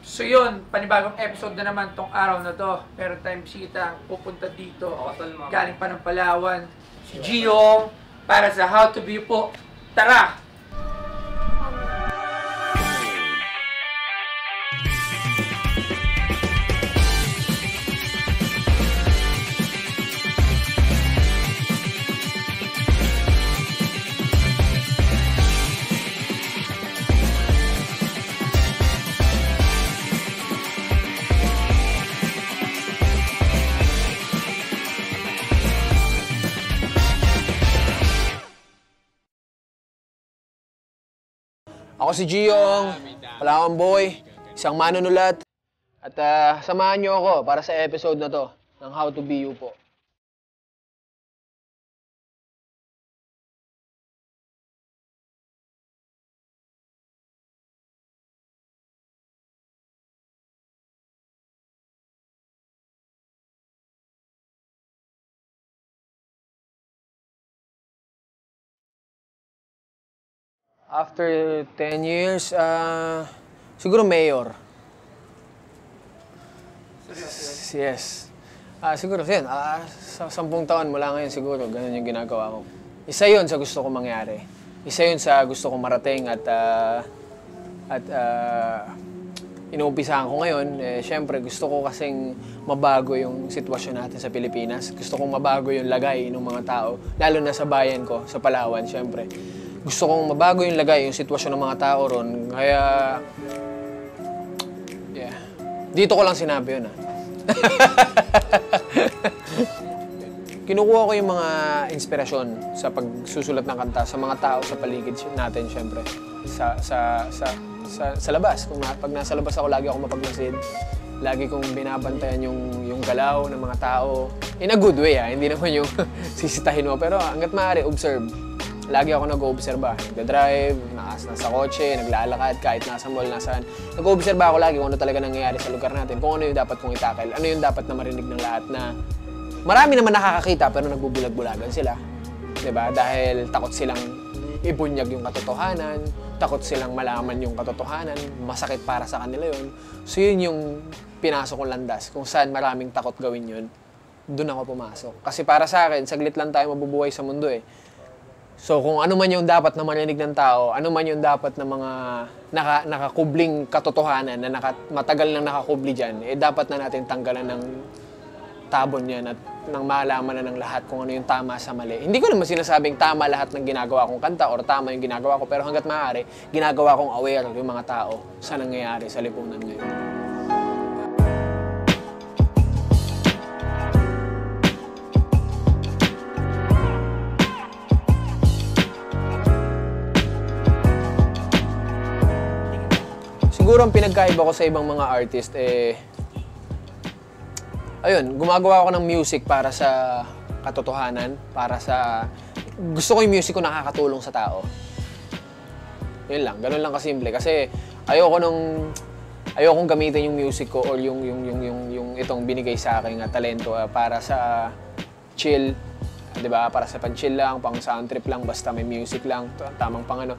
So yun, panibagong episode na naman tong araw na to. Meron tayong bisita pupunta dito. Galing pa ng Palawan. Si Gio para sa How to Be po. Tara! Ako si Gio, Palawan boy, isang manunulat. At samahan niyo ako para sa episode na to ng How to Be You po. After 10 years, siguro mayor. Yes. Siguro yun, sa 10 taon mula ngayon siguro, ganun yung ginagawa ko. Isa yun sa gusto kong mangyari. Isa yun sa gusto kong marating at inuumpisahan ko ngayon. Siyempre, gusto ko kasing mabago yung sitwasyon natin sa Pilipinas. Gusto kong mabago yung lagay ng mga tao, lalo na sa bayan ko, sa Palawan, siyempre. Gusto kong mabago yung lagay, yung sitwasyon ng mga tao ron. Kaya, yeah. Dito ko lang sinabi yun, Kinukuha ko yung mga inspirasyon sa pagsusulat ng kanta sa mga tao sa paligid natin, syempre. Sa labas. Pag nasa labas ako, lagi ako mapagmasid. Lagi kong binabantayan yung galaw ng mga tao. In a good way, Hindi naman yung sisitahin mo. Pero hanggat maaari, observe. Lagi ako nag-oobserba. Nagda-drive, nasa kotse, naglalakad, kahit nasa mall, nasaan. Nag-oobserba ako lagi kung ano talaga nangyayari sa lugar natin. Kung ano yung dapat kong itakil. Ano yung dapat na marinig ng lahat na marami naman nakakakita pero nagbubulag-bulagan sila. Diba? Dahil takot silang ibunyag yung katotohanan, takot silang malaman yung katotohanan, masakit para sa kanila yun. So yun yung pinasok kong landas. Kung saan maraming takot gawin yun, doon ako pumasok. Kasi para sa akin, saglit lang tayo mabubuhay sa mundo So kung ano man yung dapat na marinig ng tao, ano man yung dapat na mga nakakubling katotohanan na matagal nang nakakubli dyan, dapat na natin tanggalan ng tabon yan at nang malaman na ng lahat kung ano yung tama sa mali. Hindi ko naman sinasabing tama lahat ng ginagawa kong kanta or tama yung ginagawa ko, pero hanggat maaari, ginagawa kong aware yung mga tao sa nangyayari sa lipunan ngayon. Siguro ang pinagkaiba ko sa ibang mga artist, ayun, gumagawa ako ng music para sa katotohanan, gusto ko yung music ko nakakatulong sa tao. Yun lang, ganun lang kasimple. Kasi ayokong gamitin yung music ko or yung itong binigay sa akin na talento para sa chill, 'di ba? Para sa pan-chill lang, pang sound trip lang, basta may music lang, tamang pang ano.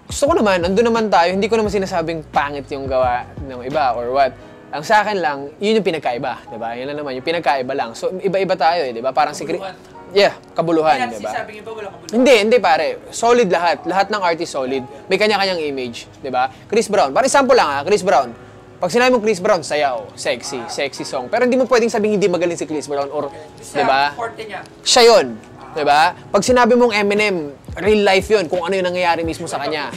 Gusto ko naman, andun naman tayo, hindi ko naman sinasabing pangit yung gawa ng iba or what. Ang sa akin lang, yun yung pinagkaiba, di ba? Yan lang naman, yung pinagkaiba lang. So, iba-iba tayo di ba? Parang kabuluhan. Kabuluhan, di ba? Sinasabing iba, walang kabuluhan. Hindi pare. Solid lahat. Lahat ng artist solid. May kanya-kanyang image, di ba? Chris Brown, para example lang Chris Brown. Pag sinabi mo Chris Brown, sayaw, sexy song. Pero hindi mo pwedeng sabing hindi magaling si Chris Brown or, di ba? Siya yun. Diba? Pag sinabi mong Eminem, real life yun, kung ano yung nangyayari mismo sa kanya.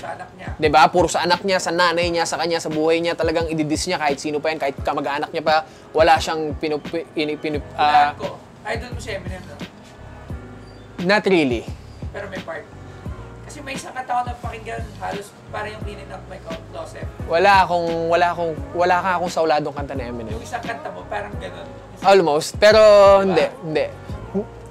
Diba? Puro sa anak niya, sa nanay niya, sa kanya, sa buhay niya, talagang ididis niya kahit sino pa yan, kahit kamag-anak niya pa, wala siyang Idol mo si Eminem, no? Not really. Pero may part. Kasi may isang kanta ko na pakinggan, halos parang yung Cleaning Up My Closet. Wala ka akong sauladong kanta na Eminem. Yung isang kanta mo, parang ganun. Almost, pero diba? Hindi.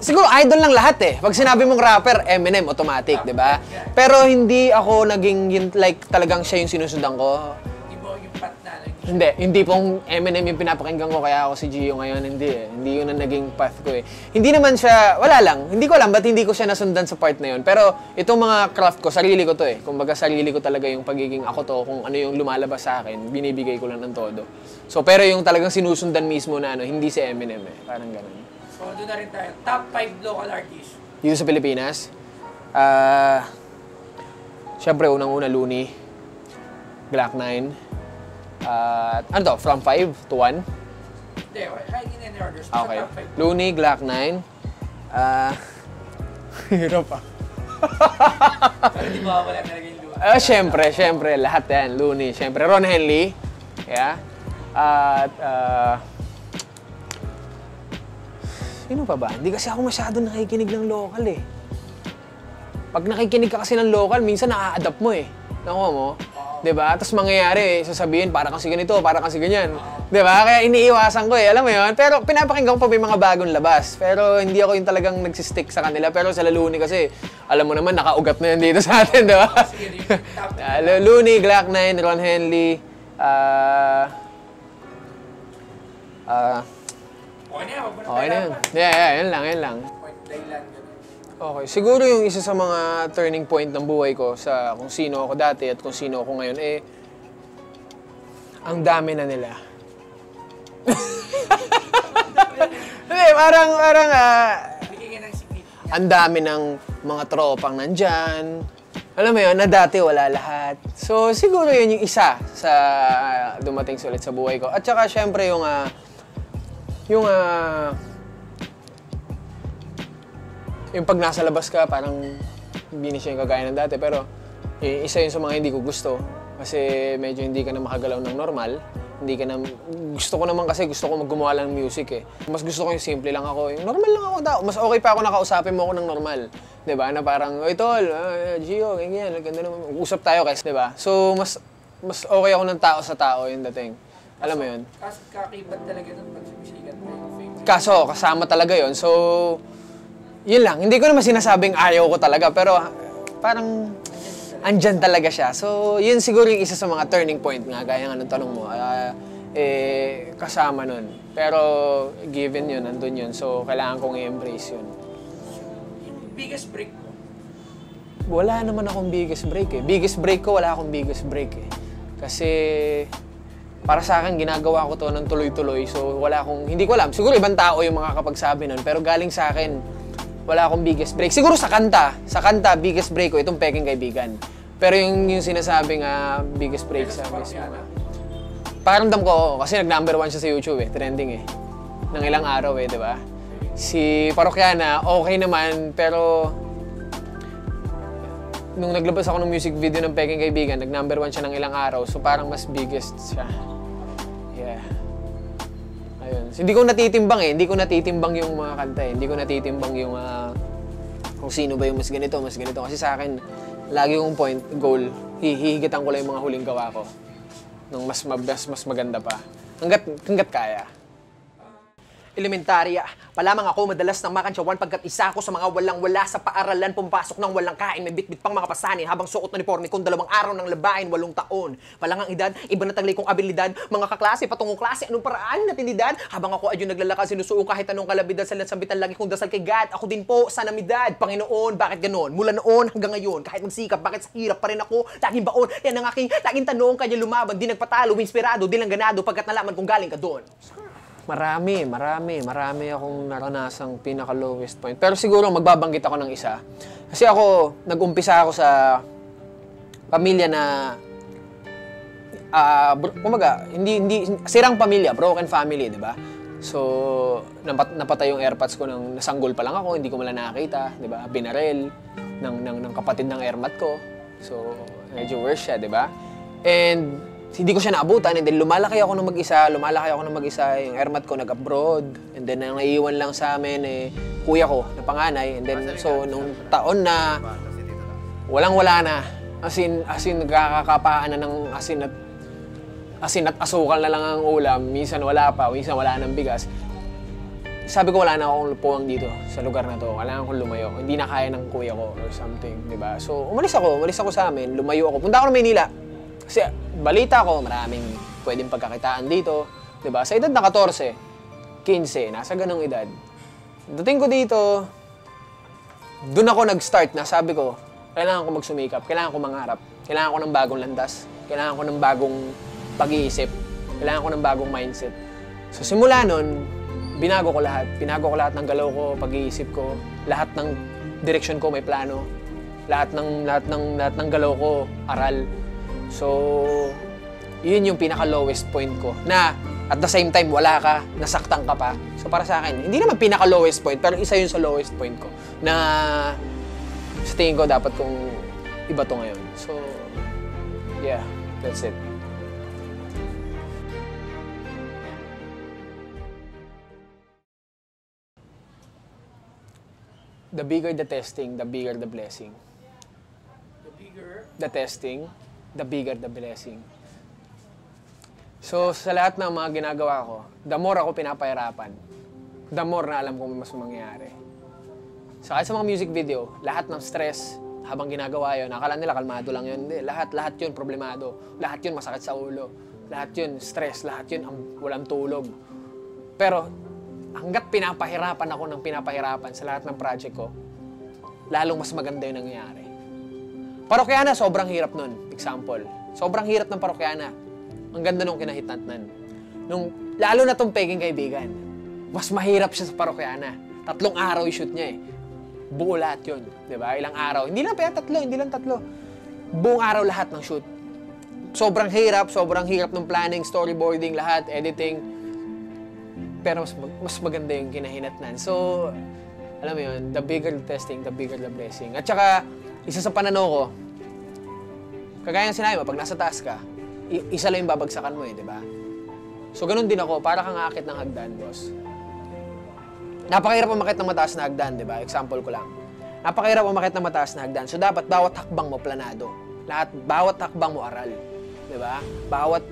Siguro idol lang lahat Pag sinabi mong rapper, Eminem, automatic, di ba? Pero hindi ako naging like talagang siya yung sinusundan ko. Hindi mo yung pat na Hindi pong Eminem yung pinapakinggan ko kaya ako si Gio ngayon, hindi eh. Hindi yun ang naging path ko eh. Hindi naman siya, wala lang. Hindi ko alam ba't hindi ko siya nasundan sa part na yun. Pero itong mga craft ko, sarili ko to eh. Kumbaga sarili ko talaga yung pagiging ako to, kung ano yung lumalabas sa akin, binibigay ko lang ng todo. So pero yung talagang sinusundan mismo na ano, hindi si Eminem eh. Parang ganun. So doon na rin tayo. Top 5 local artists. Dito sa Pilipinas, syempre unang-una Looney, Glock 9. Ano to? From 5 to 1? Hindi, kahit in any order. Okay. Looney, Glock 9. Hirap ah. Pero di ba wala talaga yung Looney? Syempre. Lahat yan. Looney. Syempre, Ron Henley. Yeah. At, sino pa ba? Hindi kasi ako masyado nakikinig ng local eh. Pag nakikinig ka kasi ng local, minsan na-adapt mo eh. Nakuha mo? Diba? Tapos mangyayari, sasabihin, para kasi ganito, para kasi ganyan. Diba? Kaya iniiwasan ko eh, alam mo yun? Pero pinapakinggan ko pa may mga bagong labas. Pero hindi ako yung talagang nagsistick sa kanila. Pero sa Looney kasi, alam mo naman, nakaugat na yan dito sa atin, diba? Looney, Glock 9, Ron Henley, Okay na yun. Yeah, yan lang. Okay, siguro yung isa sa mga turning point ng buhay ko sa kung sino ako dati at kung sino ako ngayon, eh, ang dami na nila. Hindi, ang dami ng mga tropang nandyan. Alam mo yun, na dati wala lahat. So, siguro yun yung isa sa dumating ulit sa buhay ko. At saka, syempre, yung pag nasa labas ka, parang hindi na siya yung kagaya ng dati. Pero isa yun sa mga hindi ko gusto. Kasi medyo hindi ka na makagalaw ng normal. Hindi ka na... Gusto ko naman kasi gusto ko gumawa lang ng music eh. Mas gusto ko yung simple lang ako. Yung normal lang ako tao. Mas okay pa ako nakausapin mo ako ng normal. Diba? Na parang, oy tol, Gio, ganyan, ganda naman. Usap tayo guys, diba? So, mas okay ako ng tao sa tao yung dating. Alam mo yun? Kaso kakibat talaga ng pagsisikat mo yung fame. Kaso, kasama talaga yun. So, yun lang. Hindi ko naman sinasabing ayaw ko talaga, pero parang andyan talaga siya. So, yun siguro yung isa sa mga turning point nga, gaya nga ng tanong mo, kasama nun. Pero, given yun, nandun yun. So, kailangan kong i-embrace yun. Yung biggest break mo? Wala naman akong biggest break eh. Biggest break ko, wala akong biggest break eh. Kasi, para sa akin, ginagawa ko to ng tuloy-tuloy. So, wala akong, hindi ko alam. Siguro ibang tao yung makakapagsabi nun. Pero galing sa akin, wala akong biggest break. Siguro sa kanta, biggest break ko, itong Peking Kaibigan. Pero yung sinasabing biggest break sa mismo. Pakiramdam ko, kasi nag-number 1 siya sa YouTube eh, trending eh. Nang ilang araw eh, di ba? Si Parokiana, okay naman, pero nung naglabas ako ng music video ng Peking Kaibigan, nag-number 1 siya ng ilang araw, so parang mas biggest siya. Yeah. Ayun. So, hindi ko natitimbang yung mga kanta eh. Hindi ko natitimbang yung kung sino ba yung mas ganito. Kasi sa akin, lagi yung goal, hihigitan ko lang yung mga huling gawa ko. Nung mas maganda pa. Hanggat kaya. Elementarya. Palamang ako madalas nang makantsawan pagkat isa ako sa mga walang-wala sa paaralan, pumapasok ng walang kain, may bitbit pang mga pasanin habang suot na uniforme kong 2 araw ng labahin, 8 taon. Palang ang edad, iba na taglay kong abilidad, mga kaklase, patungong klase, anong paraan na tinidad? Habang ako ayun naglalakad, sinusuong kahit anong kalabidad, sa sambitan lagi kong dasal kay God. Ako din po, sa namidad. Panginoon, bakit ganon? Mula noon hanggang ngayon, kahit magsikap, bakit sa hirap pa rin ako? Laging baon, yan ang aking laging tanong, kanya lumaban, di nagpatalo, inspirado, di lang ganado, pagkat nalaman kung galing ka doon. Marami akong naranasang pinaka-lowest point. Pero siguro magbabanggit ako ng isa. Kasi ako, nag-umpisa ako sa pamilya na hindi sirang pamilya, broken family, di ba? So, napatay yung airpods ko nang nasanggol pa lang ako, hindi ko mala nakakita, di ba? Binarel ng kapatid ng airmat ko. So, medyo worse siya, di ba? And hindi ko siya naabutan, and then lumalaki ako ng mag-isa, yung airmat ko nag-abroad, and then ang naiiwan lang sa amin kuya ko na panganay, and then so nung taon na walang-wala na, as in nagkakakapaan na ng asin at asukal na lang ang ulam, minsan wala ng bigas. Sabi ko wala na akong lupuang dito sa lugar na to, kailangan kong lumayo, hindi na kaya ng kuya ko or something, di ba? So umalis ako sa amin, lumayo ako, punta ako ng Maynila. Kasi balita ko, maraming pwedeng pagkakitaan dito. Diba? Sa edad na 14, 15, nasa ganong edad. Dating ko dito, doon ako nag-start na sabi ko, kailangan ko magsumikap, kailangan ko mangarap, kailangan ko ng bagong landas, kailangan ko ng bagong pag-iisip, kailangan ko ng bagong mindset. So simula nun, binago ko lahat. Binago ko lahat ng galaw ko, pag-iisip ko, lahat ng direksyon ko may plano, lahat ng galaw ko aral. So yun yung pinaka-lowest point ko na at the same time wala ka, nasaktan ka pa. So para sa akin, hindi naman pinaka-lowest point, pero isa yun sa lowest point ko na sa tingin ko dapat kong iba to ngayon. So yeah, that's it. The bigger the testing, the bigger the blessing. The bigger The testing, the bigger the blessing. So, sa lahat ng mga ginagawa ko, the more ako pinapahirapan, the more na alam kong mas mangyayari. So, kahit sa mga music video, lahat ng stress, habang ginagawa yun, akala nila kalmado lang yun. Hindi, lahat yun problemado. Lahat yun masakit sa ulo. Lahat yun stress. Lahat yun walang tulog. Pero, hanggat pinapahirapan ako ng pinapahirapan sa lahat ng project ko, lalong mas maganda yung nangyayari. Parokyana, sobrang hirap nun. Example. Sobrang hirap ng parokyana. Ang ganda nung kinahitantnan. Lalo na tong peking kaibigan. Mas mahirap siya sa parokyana. 3 araw i-shoot niya eh. Buo lahat yun. Diba? Ilang araw. Hindi lang 3, hindi lang 3. Buong araw lahat ng shoot. Sobrang hirap ng planning, storyboarding, lahat, editing. Pero mas maganda yung kinahinatnan. So, alam mo yun, the bigger the testing, the bigger the blessing. At saka, isa sa pananaw ko, kagaya ng sinabi mo, pag nasa taas ka, isa lang yung babagsakan mo eh, di ba? So, ganun din ako, para kang aakit ng hagdan, boss. Napakahirap umakit ng mataas na hagdan, di ba? Example ko lang. Napakahirap umakit ng mataas na hagdan. So, dapat bawat hakbang mo planado. Bawat hakbang mo aral. Di ba? Bawat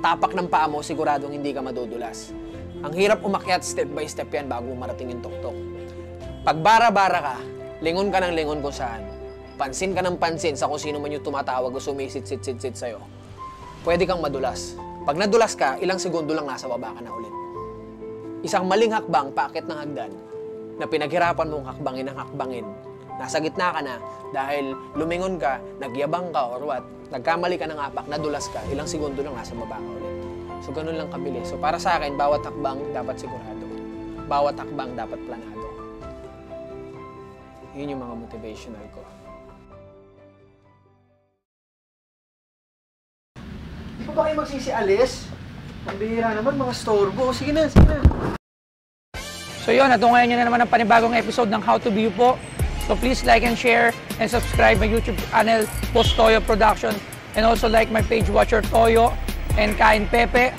tapak ng paa mo, siguradong hindi ka madudulas. Ang hirap umakyat step by step yan bago marating yung tuktok. Pag bara-bara ka, lingon ka ng lingon kung saan. Pansin ka ng pansin sa kung sino man yung tumatawag o sumisit-sit-sit sa'yo. Pwede kang madulas. Pag nadulas ka, ilang segundo lang nasa baba ka na ulit. Isang maling hakbang, paakit ng hagdan, na pinaghirapan mong hakbangin ang hakbangin. Nasa gitna ka na dahil lumingon ka, nagyabang ka or what, nagkamali ka ng apak, nadulas ka, ilang segundo lang nasa baba ka ulit. So, ganun lang kabilis. So, para sa akin, bawat hakbang dapat sigurado. Bawat hakbang dapat planado. Yun yung mga motivational ko. Di ba kayo magsisialis? Ang bihira naman, mga storbo. Sige na. So yun, natungayan nyo na naman ang panibagong episode ng How to Be You po. So please like and share and subscribe my YouTube channel, Boss Toyo Production. And also like my page, Watcher Toyo and Kain Pepe.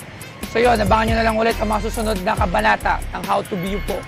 So yun, abangan nyo na lang ulit ang mga susunod na kabanata ng How to Be You po.